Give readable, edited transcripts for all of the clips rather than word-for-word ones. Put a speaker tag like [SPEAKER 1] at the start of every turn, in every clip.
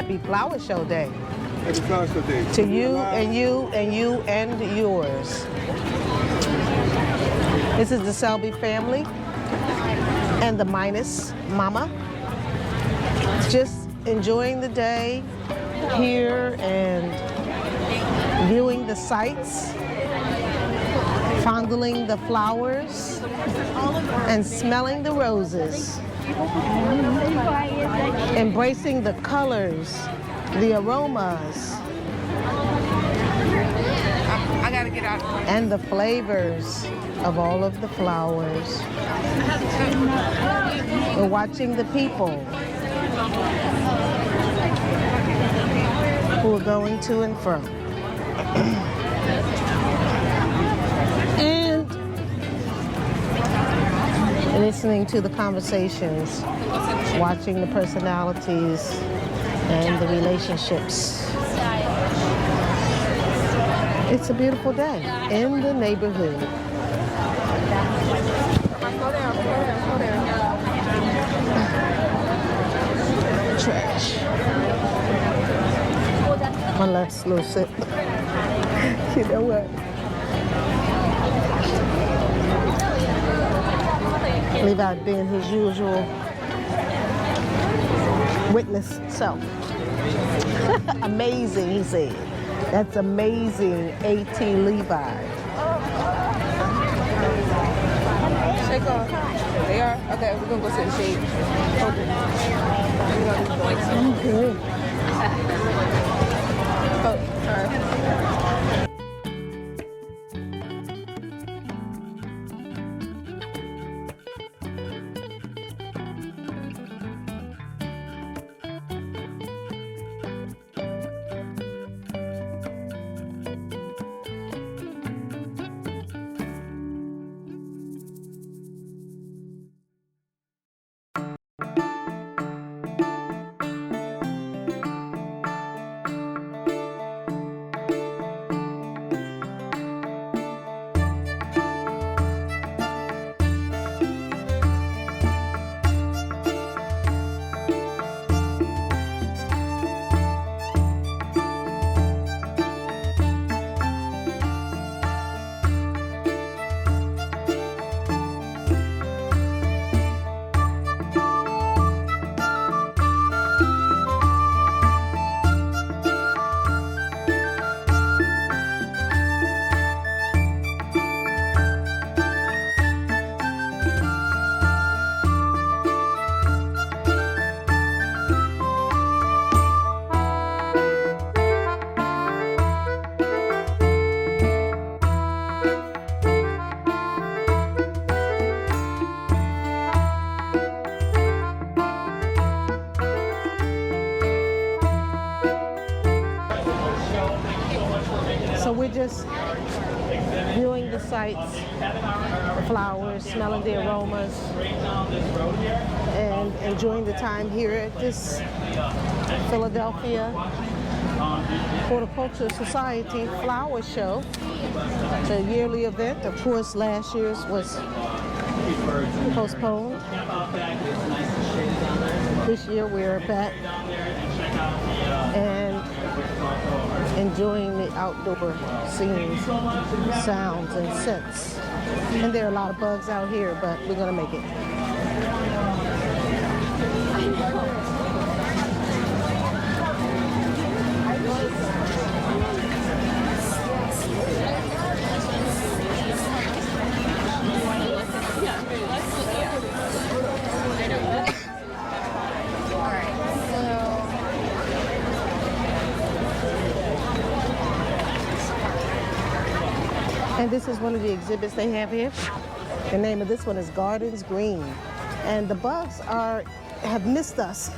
[SPEAKER 1] Happy Flower Show Day.
[SPEAKER 2] Happy Flower Show Day.
[SPEAKER 1] To you and you and you and yours. This is the Selby family and the Minus Mama. Just enjoying the day here and viewing the sights, fondling the flowers, and smelling the roses. Embracing the colors, the aromas,
[SPEAKER 3] I gotta get out.
[SPEAKER 1] and the flavors of all of the flowers. We're watching the people who are going to and from. And listening to the conversations, watching the personalities and the relationships. It's a beautiful day in the neighborhood. Trash. One last little sip. You know what? Levi being his usual witness self. Amazing, he said. That's amazing, A.T. Levi.
[SPEAKER 3] Shake off. They are? Okay, we're gonna go sit in the shade. Hold it.
[SPEAKER 1] Okay.
[SPEAKER 3] Oh, sorry.
[SPEAKER 1] So we're just viewing the sights, the flowers, smelling the aromas, and enjoying the time here at this Philadelphia Horticultural Society Flower Show. It's a yearly event. Of course, last year's was postponed. This year we're back and enjoying the outdoor scenes, sounds, and scents. And there are a lot of bugs out here, but we're gonna make it. And this is one of the exhibits they have here. The name of this one is Gardens Green. And the bugs have missed us.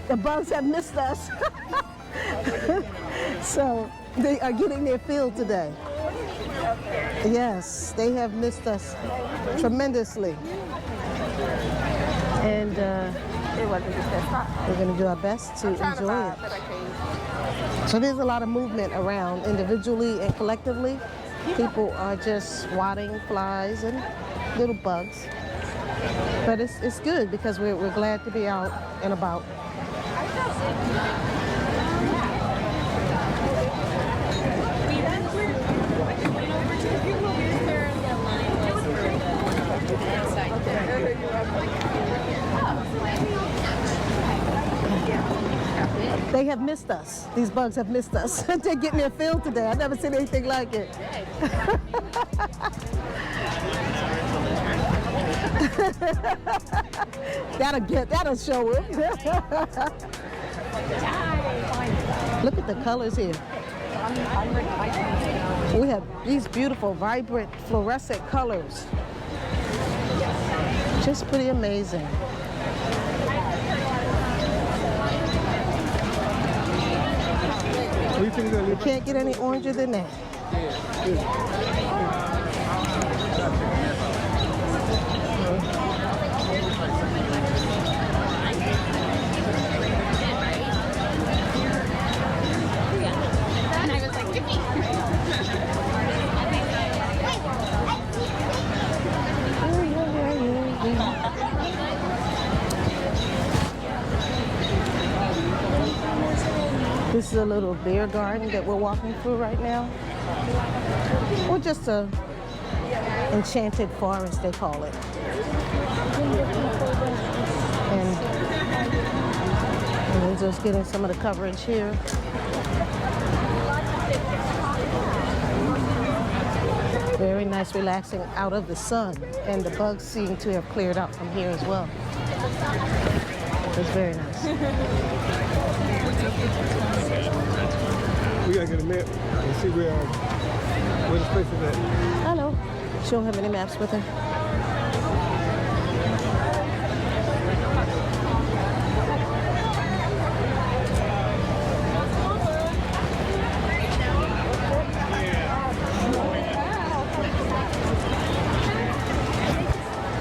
[SPEAKER 1] The bugs have missed us. So they are getting their fill today. Yes, they have missed us tremendously. And we're going to do our best to enjoy it. So there's a lot of movement around individually and collectively. People are just swatting flies and little bugs. But it's good because we're glad to be out and about. They have missed us. These bugs have missed us. They're getting their fill today. I've never seen anything like it. That'll show it. Look at the colors here. We have these beautiful, vibrant, fluorescent colors. Just pretty amazing. You can't get any oranger than that.
[SPEAKER 2] And I was like, give me.
[SPEAKER 1] This is a little beer garden that we're walking through right now. Or just a enchanted forest, they call it. And we're just getting some of the coverage here. Very nice, relaxing out of the sun. And the bugs seem to have cleared out from here as well. It's very nice.
[SPEAKER 4] We gotta get a map and see where the space is at.
[SPEAKER 1] Hello. She don't have any maps with her.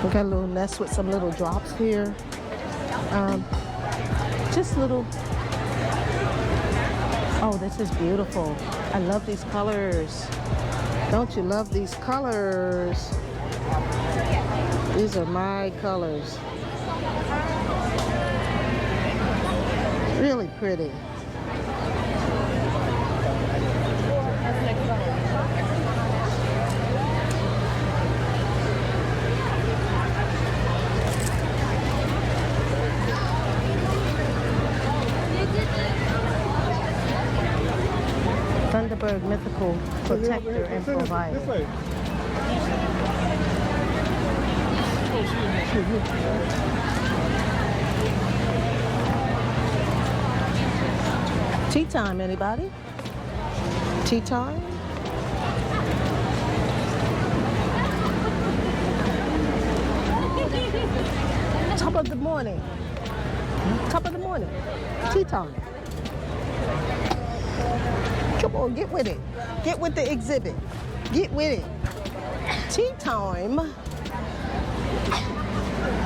[SPEAKER 1] We got a little nest with some little drops here. Just little. Oh, this is beautiful. I love these colors. Don't you love these colors? These are my colors. Really pretty. Thunderbird, mythical protector and provider. Tea time, anybody? Tea time? Top of the morning. Top of the morning. Tea time. Come on, get with it. Get with the exhibit. Get with it. Tea time.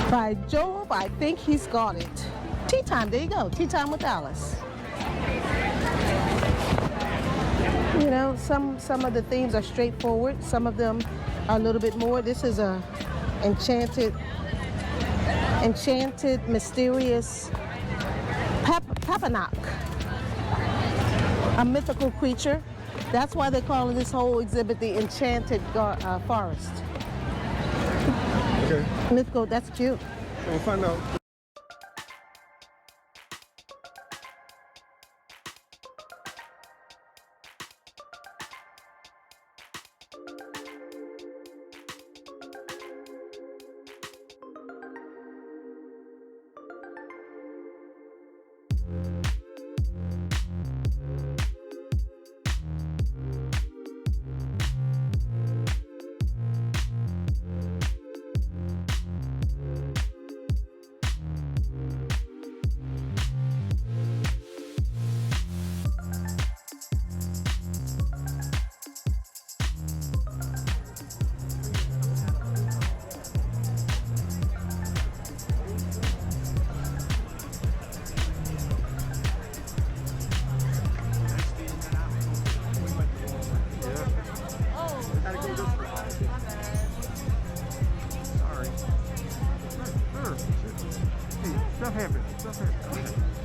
[SPEAKER 1] By Jove, I think he's got it. Tea time, there you go. Tea time with Alice. You know, some of the themes are straightforward. Some of them are a little bit more. This is a enchanted, mysterious Papanak. A mythical creature. That's why they're calling this whole exhibit the Enchanted Forest.
[SPEAKER 4] Okay.
[SPEAKER 1] Mythical, that's cute.
[SPEAKER 4] We'll find out. Stuff happens.